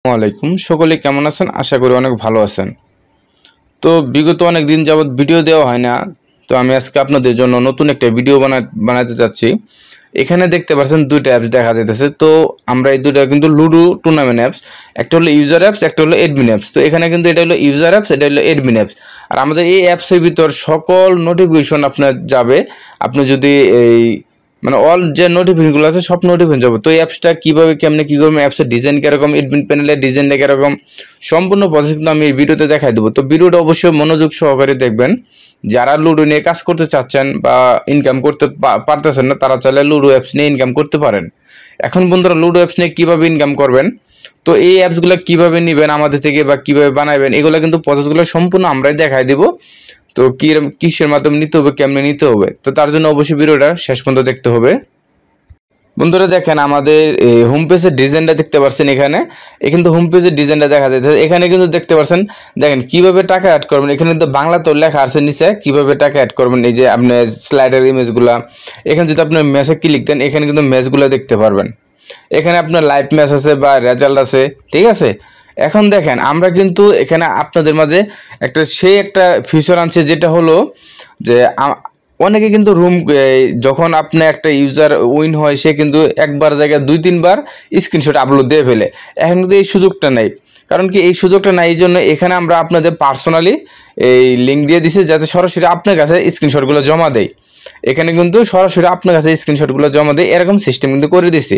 আসসালামাইকুম সকলে কেমন আছেন আশা করি অনেক ভালো আছেন। তো বিগত অনেক দিন যাবত ভিডিও দেওয়া হয় না, তো আমি আজকে আপনাদের জন্য নতুন একটা ভিডিও বানাতে যাচ্ছি। এখানে দেখতে পাচ্ছেন দুইটা অ্যাপস দেখা যাইতেছে। তো আমরা এই দুইটা কিন্তু লুডো টুর্নামেন্ট অ্যাপস, একটা হলো ইউজার অ্যাপস, একটা হলো এডমিন অ্যাপস। তো এখানে কিন্তু এটা হলো ইউজার অ্যাপস, এটা হলো এডমিন অ্যাপস। আর আমাদের এই অ্যাপসের ভিতর সকল নোটিফিকেশন আপনার যাবে। আপনি যদি এই মানে অল যে নোটিফিকেশনগুলো আছে সব নোটিফিকেশন যাবে। তো এই অ্যাপসটা কীভাবে কেমনে কী করবেন, অ্যাপসের ডিজাইন কীরকম, এডমিন প্যানেলের ডিজাইনটা কীরকম, সম্পূর্ণ প্রসেস কিন্তু আমি এই ভিডিওতে দেখাই দেবো। তো ভিডিওটা অবশ্যই মনোযোগ সহকারে দেখবেন। যারা লুডো নিয়ে কাজ করতে চাচ্ছেন বা ইনকাম করতে পারতেছেন না, তারা চাইলে লুডো অ্যাপস নিয়ে ইনকাম করতে পারেন। এখন বন্ধুরা, লুডো অ্যাপস নিয়ে কীভাবে ইনকাম করবেন, তো এই অ্যাপসগুলো কীভাবে নেবেন আমাদের থেকে বা কীভাবে বানাবেন, এগুলো কিন্তু প্রসেসগুলো সম্পূর্ণ আমরাই দেখাই দেবো। তো কিসের মাধ্যমে নিতে হবে, কেমনে নিতে হবে, তো তার জন্য অবশ্যই ভিডিওটা শেষ পর্যন্ত দেখতে হবে। বন্ধুরা দেখেন, আমাদের হোম পেজের ডিজাইনটা দেখতে পাচ্ছেন। এখানে কিন্তু হোম পেজের ডিজাইনটা দেখা যাচ্ছে। এখানে কিন্তু দেখতে পাচ্ছেন, দেখেন কিভাবে টাকা অ্যাড করবেন। এখানে কিন্তু বাংলাতেও লেখা আছে নিচে কিভাবে টাকা অ্যাড করবেন। এই যে আপনি স্লাইডার ইমেজগুলা, এখানে যদি আপনি ম্যাচে ক্লিক দেন, এখানে কিন্তু ম্যাচগুলো দেখতে পারবেন। এখানে আপনার লাইভ ম্যাচ আছে বা রেজাল্ট আছে, ঠিক আছে। এখন দেখেন, আমরা কিন্তু এখানে আপনাদের মাঝে একটা ফিচার আনছে, যেটা হলো যে অনেকে কিন্তু যখন আপনি একটা ইউজার উইন হয়, সে কিন্তু একবার জায়গায় 2-3 বার স্ক্রিনশট আপলোড দিয়ে ফেলে। এখন কিন্তু এই সুযোগটা নেই। কারণ কি এই সুযোগটা নাই, এই জন্য এখানে আমরা আপনাদের পার্সোনালি এই লিঙ্ক দিয়ে দিছি, যাতে সরাসরি আপনার কাছে স্ক্রিনশটগুলো জমা দেয়। এখানে কিন্তু সরাসরি আপনার কাছে স্ক্রিনশটগুলো জমা দেয়, এরকম সিস্টেম কিন্তু করে দিছি।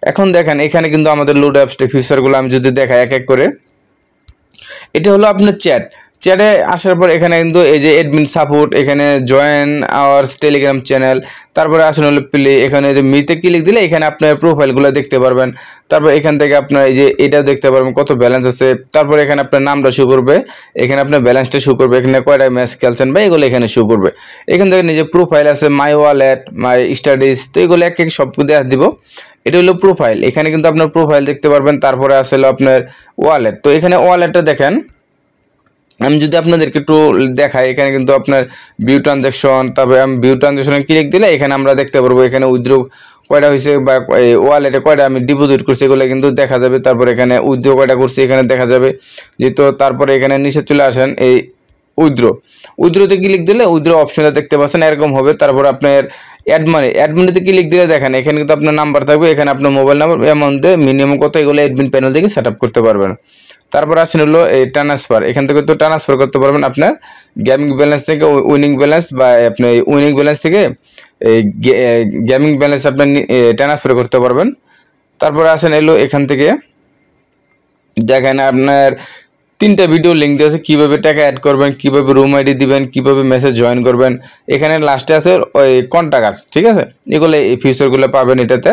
এখন দেখেন, এখানে কিন্তু আমাদের লুডো অ্যাপসটা ফিচারগুলো আমি যদি দেখাই এক এক করে, এটা হলো আপনার চ্যাটে আসার পর এখানে কিন্তু এই যে এডমিন সাপোর্ট, এখানে জয়েন আওয়ার্স টেলিগ্রাম চ্যানেল, তারপরে আসেন হলো প্লে। এখানে যে মিতে ক্লিক দিলে এখানে আপনার প্রোফাইলগুলো দেখতে পারবেন। তারপর এখান থেকে আপনার এই যে এটাও দেখতে পারবেন কত ব্যালেন্স আছে। তারপর এখানে আপনার নামটা শো করবে, এখানে আপনার ব্যালেন্সটা শো করবে, এখানে কয়টা ম্যাচ খেলছেন বা এগুলো এখানে শো করবে। এখান থেকে নিজে প্রোফাইল আছে, মাই ওয়ালেট, মাই স্টাডিজ, তো এগুলো এক সব দেওয়া দিব। এটা হলো প্রোফাইল, এখানে কিন্তু আপনার প্রোফাইল দেখতে পারবেন। তারপরে আসলে আপনার ওয়ালেট, তো এখানে ওয়ালেটটা দেখেন, আমি যদি আপনাদেরকে একটু দেখাই, এখানে কিন্তু আপনার ভিউ ট্রানজ্যাকশন, তারপরে আমি ভিউ ট্রানজ্যাকশনে ক্লিক দিলে এখানে আমরা দেখতে পারবো এখানে উইথড্র কয়টা হয়েছে বা ওয়ালেটে কয়টা আমি ডিপোজিট করছি, এগুলো কিন্তু দেখা যাবে। তারপরে এখানে উইথড্র কয়টা করছি এখানে দেখা যাবে যেহেতু। তারপরে এখানে নিচে চলে আসেন, এই উইথড্রতে ক্লিক দিলে উইথড্র অপশনটা দেখতে পাচ্ছেন, এরকম হবে। তারপর আপনার অ্যাডমিনেতে ক্লিক দিলে দেখেন এখানে কিন্তু আপনার নাম্বার থাকবে, এখানে আপনার মোবাইল নাম্বার, অ্যামাউন্টে মিনিমাম কত, এগুলো অ্যাডমিন প্যানেল থেকে সেট আপ করতে পারবেন। তারপর আসেন হলো এই ট্রান্সফার, এখান থেকে তো ট্রান্সফার করতে পারবেন আপনার গেমিং ব্যালেন্স থেকে উইনিং ব্যালেন্স, বা আপনি উইনিং ব্যালেন্স থেকে এই গেমিং ব্যালেন্স আপনি ট্রান্সফার করতে পারবেন। তারপর আসেন এলো, এখান থেকে দেখেন আপনার 3টা ভিডিও লিঙ্ক দেওয়া আছে, কীভাবে টাকা অ্যাড করবেন, কীভাবে রুম আইডি দিবেন, কীভাবে মেসেজ জয়েন করবেন। এখানে লাস্টে আছে ওই কন্টাক্ট আছে, ঠিক আছে। এগুলো এই ফিচারগুলো পাবেন এটাতে।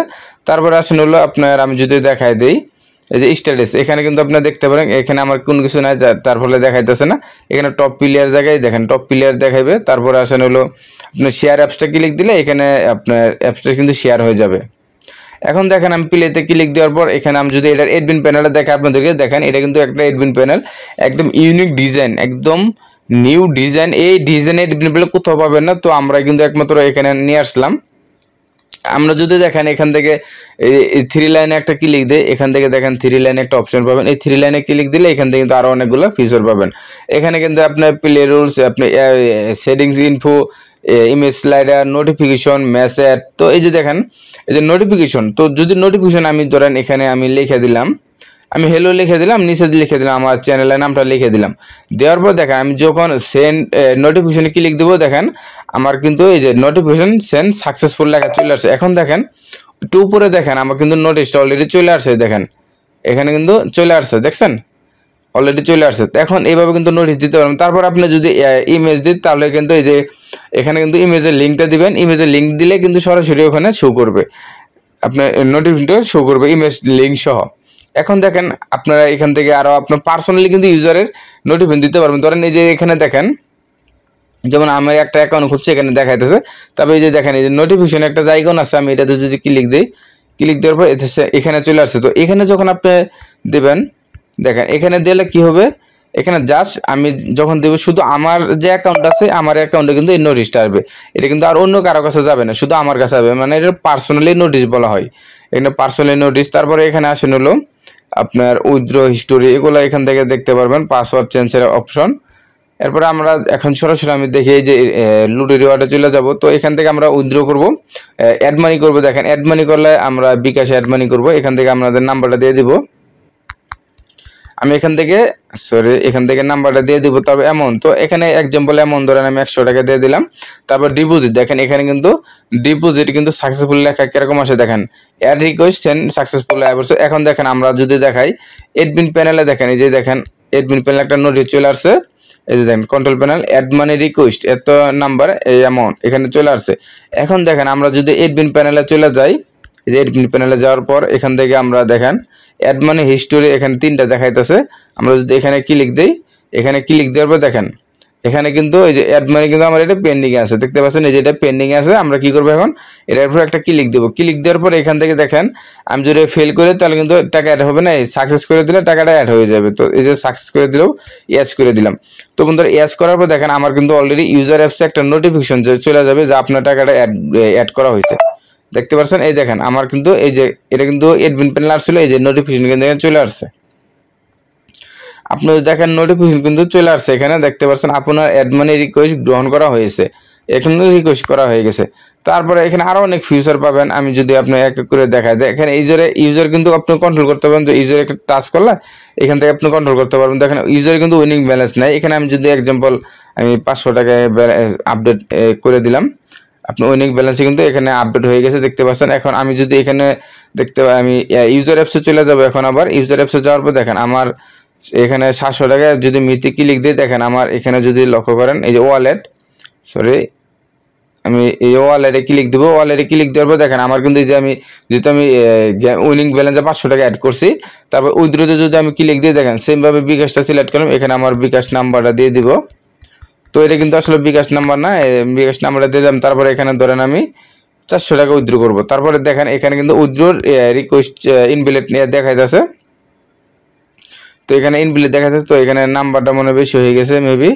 তারপর আসেন হলো আপনার, আমি যদি দেখাই দিই, এই যে স্ট্যাটাস, এখানে কিন্তু আপনারা দেখতে পারেন এখানে আমার কোনো কিছু নাই, তার ফলে দেখাইতেছে না। এখানে টপ প্লেয়ার জায়গায় দেখেন টপ প্লেয়ার দেখাইবে। তারপরে আসেন হলো আপনার শেয়ার অ্যাপসটা ক্লিক দিলে এখানে আপনার অ্যাপসটা কিন্তু শেয়ার হয়ে যাবে। এখন দেখেন, আমি প্লেতে ক্লিক দেওয়ার পর এখানে আমি যদি এটার এডমিন প্যানেলটা দেখে আপনাদেরকে দেখেন, এটা কিন্তু একটা এডমিন প্যানেল, একদম ইউনিক ডিজাইন, একদম নিউ ডিজাইন। এই ডিজাইনের এডমিন প্যানেল কোথাও পাবেন না, তো আমরা কিন্তু একমাত্র এখানে নিয়ে আসলাম। আমরা যদি দেখেন এখান থেকে এই 3 লাইনে একটা ক্লিক দেয়, এখান থেকে দেখেন 3 লাইনে একটা অপশন পাবেন। এই 3 লাইনে ক্লিক দিলে এখান থেকে কিন্তু আরও অনেকগুলো ফিচার পাবেন। এখানে কিন্তু আপনার প্লে রুলস, আপনি settings, info, image slider, notification, message. তো এই যে দেখেন, এই যে নোটিফিকেশন, তো যদি নোটিফিকেশন আমি ধরেন এখানে আমি লিখে দিলাম, আমি হ্যালো লিখে দিলাম, নিচে লিখে দিলাম আমার চ্যানেলের নামটা লিখে দিলাম। দেওয়ার পর দেখেন, আমি যখন সেন্ড নোটিফিকেশনে ক্লিক দেবো, দেখেন আমার কিন্তু এই যে নোটিফিকেশন সেন্ড সাকসেসফুল লেখা চলে আসছে। এখন দেখেন একটু উপরে দেখেন, আমার কিন্তু নোটিশটা অলরেডি চলে আসছে। দেখেন এখানে কিন্তু চলে আসছে, দেখছেন অলরেডি চলে আসছে। এখন এইভাবে কিন্তু নোটিশ দিতে পারবেন। তারপর আপনি যদি ইমেজ দিন, তাহলে কিন্তু এই যে এখানে কিন্তু ইমেজের লিঙ্কটা দিবেন, ইমেজের লিঙ্ক দিলে কিন্তু সরাসরি ওখানে শো করবে, আপনার নোটিফিকেশনটা শো করবে ইমেজ লিঙ্ক সহ। এখন দেখেন, আপনারা এখান থেকে আরও আপনার পার্সোনালি কিন্তু ইউজারের নোটিফিকেশন দিতে পারবেন। ধরেন এই যে এখানে দেখেন, যেমন আমার একটা অ্যাকাউন্ট খুলছে, এখানে দেখাইতেছে। তারপরে এই যে দেখেন, এই যে নোটিফিকেশন একটা জায়গা আছে, আমি এটাতে যদি ক্লিক দিই, ক্লিক দেওয়ার পর এখানে চলে আসছে। তো এখানে যখন আপনি দেবেন, দেখেন এখানে দিলে কি হবে, এখানে জাস্ট আমি যখন দেবো, শুধু আমার যে অ্যাকাউন্ট আছে, আমার অ্যাকাউন্টে কিন্তু এই নোটিশটা আসবে। এটা কিন্তু আর অন্য কারো কাছে যাবে না, শুধু আমার কাছে যাবে, মানে এটা পার্সোনালি নোটিশ বলা হয়। এখানে পার্সোনালি নোটিশ। তারপরে এখানে আসেন হলো আপনার উইথড্র হিস্টোরি এগুলো এখান থেকে দেখতে পারবেন, পাসওয়ার্ড চেঞ্জের অপশন। এরপরে আমরা এখন সরাসরি আমি দেখি যে লুডো রিওয়ার্ডে চলে যাব। তো এখান থেকে আমরা উইথড্র করব, অ্যাড মানি করব। দেখেন অ্যাড মানি করলে আমরা বিকাশে অ্যাড মানি করব। এখান থেকে আপনাদের নাম্বারটা দিয়ে দিব, আমি এখান থেকে নাম্বারটা দিয়ে দিব। তবে এমন তো এখানে এক্সাম্পল এমন ধরেন আমি 100 টাকা দিয়ে দিলাম। তারপর ডিপোজিট, দেখেন এখানে কিন্তু ডিপোজিট কিন্তু সাকসেসফুল লেখা কিরকম আসে দেখেন, অ্যাড রিকোয়েস্ট সেন্ড সাকসেসফুল। এখন দেখেন আমরা যদি দেখাই অ্যাডমিন প্যানেলে, দেখেন এই যে দেখেন অ্যাডমিন প্যানেলে একটা নোটিশ চলে আসছে। এই যে দেখেন control panel add money request এত নাম্বার এই অ্যামাউন্ট এখানে চলে আসছে। এখন দেখেন আমরা যদি অ্যাডমিন প্যানেলে চলে যাই, এই যে অ্যাডমিন প্যানেলে যাওয়ার পর এখান থেকে আমরা দেখেন অ্যাড মানি হিস্টোরি এখানে 3টা দেখাইতেছে। আমরা যদি এখানে ক্লিক দিই, এখানে ক্লিক দেওয়ার পর দেখেন এখানে কিন্তু এই যে অ্যাড মানি কিন্তু আমার এটা পেন্ডিং আছে, দেখতে পাচ্ছেন এই যে এটা পেন্ডিং আছে। আমরা কি করব এখন এটার উপর একটা ক্লিক দেব। ক্লিক দেওয়ার পর এখান থেকে দেখেন আমি যদি ফেল করি তাহলে কিন্তু টাকা অ্যাড হবে না, সাকসেস করে দিলে টাকাটা অ্যাড হয়ে যাবে। তো এই যে সাকসেস করে দিলেও ইয়াস করে দিলাম। তো বন্ধুরা ইয়াস করার পর দেখেন আমার কিন্তু অলরেডি ইউজার অ্যাপসে একটা নোটিফিকেশন চলে যাবে যে আপনার টাকাটা অ্যাড করা হয়েছে। দেখতে পাচ্ছেন এই দেখেন আমার কিন্তু এই যে এটা কিন্তু অ্যাডমিন প্যানেল আসছিল, এই যে নোটিফিকেশন কিন্তু চলে আসছে। আপনি দেখেন নোটিফিকেশন কিন্তু চলে আসছে, এখানে দেখতে পাচ্ছেন আপনার অ্যাড মানি রিকোয়েস্ট গ্রহণ করা হয়েছে, এখানে রিকোয়েস্ট করা হয়ে গেছে। তারপরে এখানে আরও অনেক ফিচার পাবেন, আমি যদি আপনি এক এক করে দেখাই দেখেন ইউজার কিন্তু আপনি কন্ট্রোল করতে পারবেন, যে ইউজার একটা টাচ করলে এখান থেকে আপনি কন্ট্রোল করতে পারবেন। দেখেন ইউজার কিন্তু উইনিং ব্যালেন্স নাই, এখানে আমি যদি এক্সাম্পল আমি 500 টাকায় আপডেট করে দিলাম, আপনার উইনিং ব্যালেন্সে কিন্তু এখানে আপডেট হয়ে গেছে, দেখতে পাচ্ছেন। এখন আমি যদি এখানে আমি ইউজার অ্যাপসে চলে যাব। এখন আবার ইউজার অ্যাপসে যাওয়ার পর দেখেন আমার এখানে 700 টাকা যদি মিতে ক্লিক দিই, দেখেন আমার এখানে যদি লক্ষ্য করেন এই যে ওয়ালেট, আমি এই ওয়ালেটে ক্লিক দেবো। ওয়ালেটে ক্লিক দেওয়ার পর দেখেন আমার কিন্তু এই যে আমি যেহেতু আমি উইনিং ব্যালেন্সে 500 টাকা অ্যাড করছি, তারপর উইথড্রোতে যদি আমি ক্লিক দিয়ে দেখেন সেমভাবে বিকাশটা সিলেক্ট করলাম, এখানে আমার বিকাশ নাম্বারটা দিয়ে দিব। তো এটা কিন্তু আসলে বিকাশ নাম্বার না, বিকাশ নাম্বারটা দিয়ে দিলাম। তারপরে এখানে ধরেন আমি 400 টাকা উইথড্র করবো। তারপরে দেখেন এখানে কিন্তু উইথড্রোর রিকোয়েস্ট ইনভ্যালিড নিয়ে দেখাইতেছে। তো এখানে ইনভ্যালিড দেখাইতেছে, তো এখানে নাম্বারটা মনে বেশি হয়ে গেছে, মেবি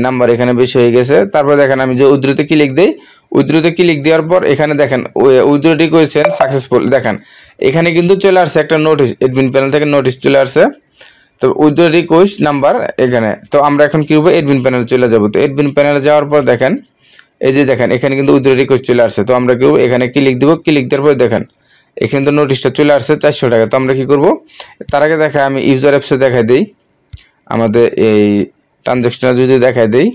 নাম্বার এখানে বেশি হয়ে গেছে। তারপর দেখেন আমি যে উইথড্রোতে ক্লিক দিই, উইথড্রোতে ক্লিক দেওয়ার পর এখানে দেখেন উইথড্রো রিকোয়েস্ট সাকসেসফুল, দেখেন এখানে কিন্তু চলে আসছে একটা নোটিশ, অ্যাডমিন প্যানেল থেকে নোটিশ চলে আসছে। তো উইথড্রো রিকোয়েস্ট নাম্বার এখানে, তো আমরা এখন কি করবো অ্যাডমিন প্যানেলে চলে যাব। তো অ্যাডমিন প্যানেলে যাওয়ার পর দেখেন এই যে দেখেন এখানে কিন্তু উইথড্রো রিকোয়েস্ট চলে আসছে। তো আমরা কি করবো এখানে ক্লিক দিব, ক্লিক দেওয়ার পর দেখেন এখানে তো নোটিশটা চলে আসছে 400 টাকা। তো আমরা কি করব তার আগে দেখাই আমি ইউজার অ্যাপসে দেখাই দিই, আমাদের এই ট্রানজ্যাকশন যদি দেখাই দিই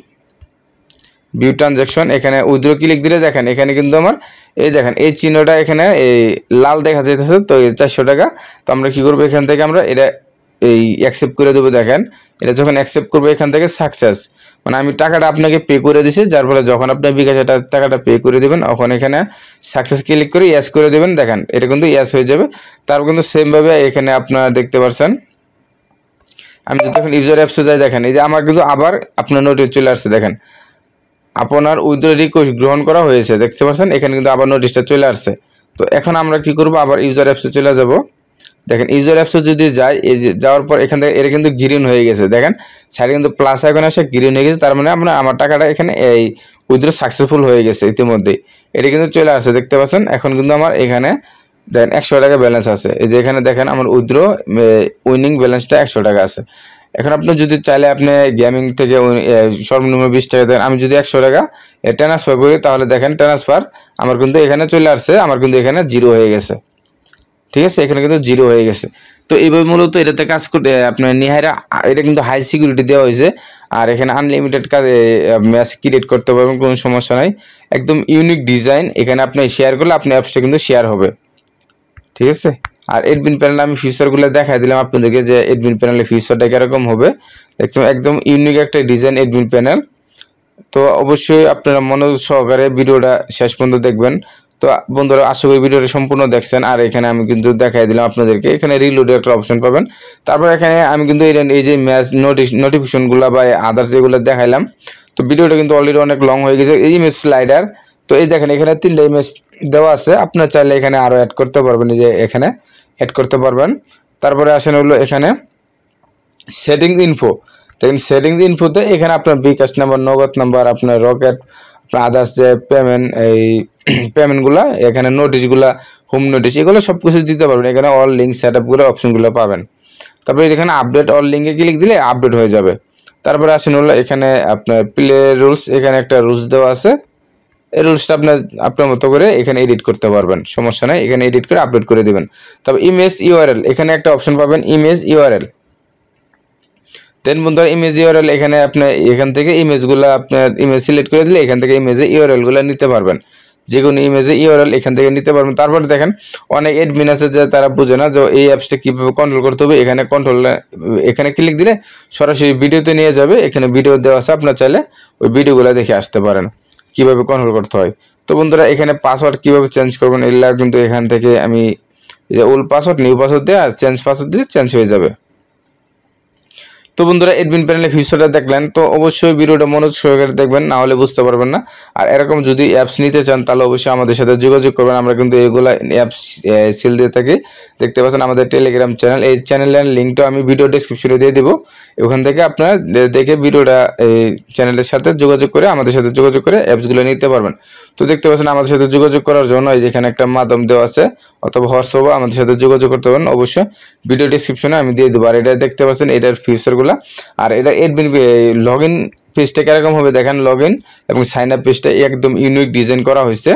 ভিউ ট্রানজ্যাকশন, এখানে উইথড্র ক্লিক দিলে দেখেন এখানে কিন্তু আমার এই দেখেন এই চিহ্নটা এখানে এই লাল দেখা যাইতেছে, তো এই 400 টাকা। তো আমরা কি করবো এখান থেকে আমরা এটা এই অ্যাকসেপ্ট করে দেবো। দেখেন এটা যখন অ্যাকসেপ্ট করবো এখান থেকে সাকসেস, মানে আমি টাকাটা আপনাকে পে করে দিছি, যার ফলে যখন আপনি বিকাশে টাকাটা পে করে দেবেন তখন এখানে সাকসেস ক্লিক করে ইয়াস করে দেবেন। দেখেন এটা কিন্তু ইয়াস হয়ে যাবে। তারপর কিন্তু সেমভাবে এখানে আপনারা দেখতে পাচ্ছেন আমি যদি এখন ইউজার অ্যাপসে যাই, দেখেন এই যে আমার কিন্তু আবার আপনার নোটিশ চলে আসছে, দেখেন আপনার উইথড্র রিকোয়েস্ট গ্রহণ করা হয়েছে, দেখতে পাচ্ছেন এখানে কিন্তু আবার নোটিশটা চলে আসছে। তো এখন আমরা কি করব আবার ইউজার অ্যাপসে চলে যাব। দেখেন ইউজার অ্যাপসে যদি যাই, এই যে যাওয়ার পর এখান থেকে এটা কিন্তু গ্রিন হয়ে গেছে, দেখেন সাইডে কিন্তু প্লাস আইকন আসে গ্রিন হয়ে গেছে, তার মানে আমার টাকাটা এখানে এই উইথড্র সাকসেসফুল হয়ে গেছে ইতিমধ্যেই, এটা কিন্তু চলে আসছে, দেখতে পাচ্ছেন। এখন কিন্তু আমার এখানে দেখেন 100 টাকা ব্যালেন্স আছে, এই যে এখানে দেখেন আমার উইথড্র উইনিং ব্যালেন্সটা 100 টাকা আছে। এখন আপনি যদি চাইলে আপনি গেমিং থেকে সর্বনিম্ন 20 টাকা দেন, আমি যদি 100 টাকা ট্রান্সফার করি তাহলে দেখেন ট্রান্সফার আমার কিন্তু এখানে চলে আসছে, আমার কিন্তু এখানে 0 হয়ে গেছে, ঠিক আছে, এখানে কিন্তু 0 হয়ে গেছে। তো এইভাবে মূলত এটাতে কাজ করতে আপনার নিহাইরা এটা কিন্তু হাই সিকিউরিটি দেওয়া হয়েছে, আর এখানে আনলিমিটেড কাজ ম্যাচ ক্রিয়েট করতে পারবেন, কোনো সমস্যা নাই, একদম ইউনিক ডিজাইন। এখানে আপনি শেয়ার করলে আপনি অ্যাপসটা কিন্তু শেয়ার হবে, ঠিক আছে। আর অ্যাডমিন প্যানেলে আমি ফিচারগুলো দেখাই দিলাম আপনাদেরকে যে অ্যাডমিন প্যানেলের ফিচারটা কীরকম হবে, দেখছেন একদম ইউনিক একটা ডিজাইন অ্যাডমিন প্যানেল। তো অবশ্যই আপনারা মনোযোগ সহকারে ভিডিওটা শেষ পর্যন্ত দেখবেন। তো বন্ধুরা আশা করি ভিডিওটা সম্পূর্ণ দেখছেন। আর এখানে আমি কিন্তু দেখাই দিলাম আপনাদেরকে, এখানে রিলোডের একটা অপশন পাবেন। তারপর এখানে আমি কিন্তু এই যে ম্যাচ নোটিফিকেশনগুলো বা আদার্স যেগুলো দেখাইলাম, তো ভিডিওটা কিন্তু অলরেডি অনেক লং হয়ে গেছে। এই ইমেজ স্লাইডার, তো এই দেখেন এখানে 3টা ইমেজ দেওয়া আছে, আপনার চাইলে এখানে আরও অ্যাড করতে পারবেন, এই যে এখানে অ্যাড করতে পারবেন। তারপরে আসেন হলো এখানে সেটিংস ইনফো, দেখেন সেটিংস ইনফোতে এখানে আপনার বিকাশ নাম্বার, নগদ নাম্বার, আপনার রকেট, আপনার আদার্স যে পেমেন্ট এই পেমেন্টগুলো, এখানে নোটিশগুলো, হোম নোটিশ, এগুলো সব কিছু দিতে পারবেন। এখানে অল লিঙ্ক সেট আপগুলো অপশনগুলো পাবেন। তারপরে এখানে আপডেট অল লিঙ্কে ক্লিক দিলে আপডেট হয়ে যাবে। তারপরে আসেন হলো এখানে আপনার প্লে রুলস, এখানে একটা রুলস দেওয়া আছে। এই রুলসটা আপনার মতো করে এখানে এডিট করতে পারবেন, সমস্যা নাই। এখানে এডিট করে আপলোড করে দিবেন। তবে ইমেজ ইউআরএল, এখানে একটা অপশন পাবেন ইমেজ ইউআরএল। দেন বন্ধুরা ইমেজ ইউআরএল, এখানে আপনি এখান থেকে ইমেজগুলো আপনার ইমেজ সিলেক্ট করে দিলে এখান থেকে ইমেজে ইউআরএলগুলো নিতে পারবেন। যে কোনো ইমেজে ইউআরএল এখান থেকে নিতে পারবেন। তারপরে দেখেন অনেক অ্যাডমিন আছে যে তারা বুঝে না যে এই অ্যাপসটা কীভাবে কন্ট্রোল করতে হবে। এখানে ক্লিক দিলে সরাসরি ভিডিওতে নিয়ে যাবে। এখানে ভিডিও দেওয়া আছে, আপনার চাইলে ওই ভিডিওগুলো দেখে আসতে পারেন কীভাবে কন্ট্রোল করতে হয়। তো বন্ধুরা এখানে পাসওয়ার্ড কীভাবে চেঞ্জ করবেন এগুলা কিন্তু এখান থেকে আমি ওল্ড পাসওয়ার্ড নিউ পাসওয়ার্ড দিয়ে আর চেঞ্জ পাসওয়ার্ড দিয়ে চেঞ্জ হয়ে যাবে। তো বন্ধুরা অ্যাডমিন প্যানেলের ফিচারটা দেখলেন, তো অবশ্যই ভিডিওটা মনোযোগ সহকারে দেখবেন, না হলে বুঝতে পারবেন না। আর এরকম যদি অ্যাপস নিতে চান তাহলে অবশ্যই আমাদের সাথে যোগাযোগ করবেন। আমরা কিন্তু এগুলা অ্যাপস সেল দিয়ে থাকি। দেখতে পাচ্ছেন আমাদের টেলিগ্রাম চ্যানেল, এই চ্যানেলের লিঙ্কটা আমি ভিডিও ডেসক্রিপশনে দিয়ে দেবো। ওখান থেকে আপনারা দেখে ভিডিওটা এই চ্যানেলের সাথে যোগাযোগ করে আমাদের সাথে যোগাযোগ করে অ্যাপসগুলো নিতে পারবেন। তো দেখতে পাচ্ছেন আমাদের সাথে যোগাযোগ করার জন্য এখানে একটা মাধ্যম দেওয়া আছে, অথবা হোয়াটসঅ্যাপে আমাদের সাথে যোগাযোগ করতে পারেন। অবশ্যই ভিডিও ডেসক্রিপশনে আমি দিয়ে দেবো। আর এটা দেখতে পাচ্ছেন এটার ফিচারগুলো। আর এটা অ্যাডমিন লগ ইন পেজটা কিরকম হবে দেখেন, লগ ইন এবং সাইন আপ পেজটা একদম ইউনিক ডিজাইন করা হয়েছে।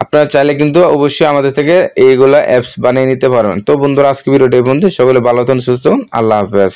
আপনারা চাইলে কিন্তু অবশ্যই আমাদের থেকে এইগুলা অ্যাপস বানিয়ে নিতে পারবেন। তো বন্ধুরা আজকে ভিডিওটা এই পর্যন্ত। সকলে ভালো থাকুন, সুস্থ থাকুন, আল্লাহ হাফেজ।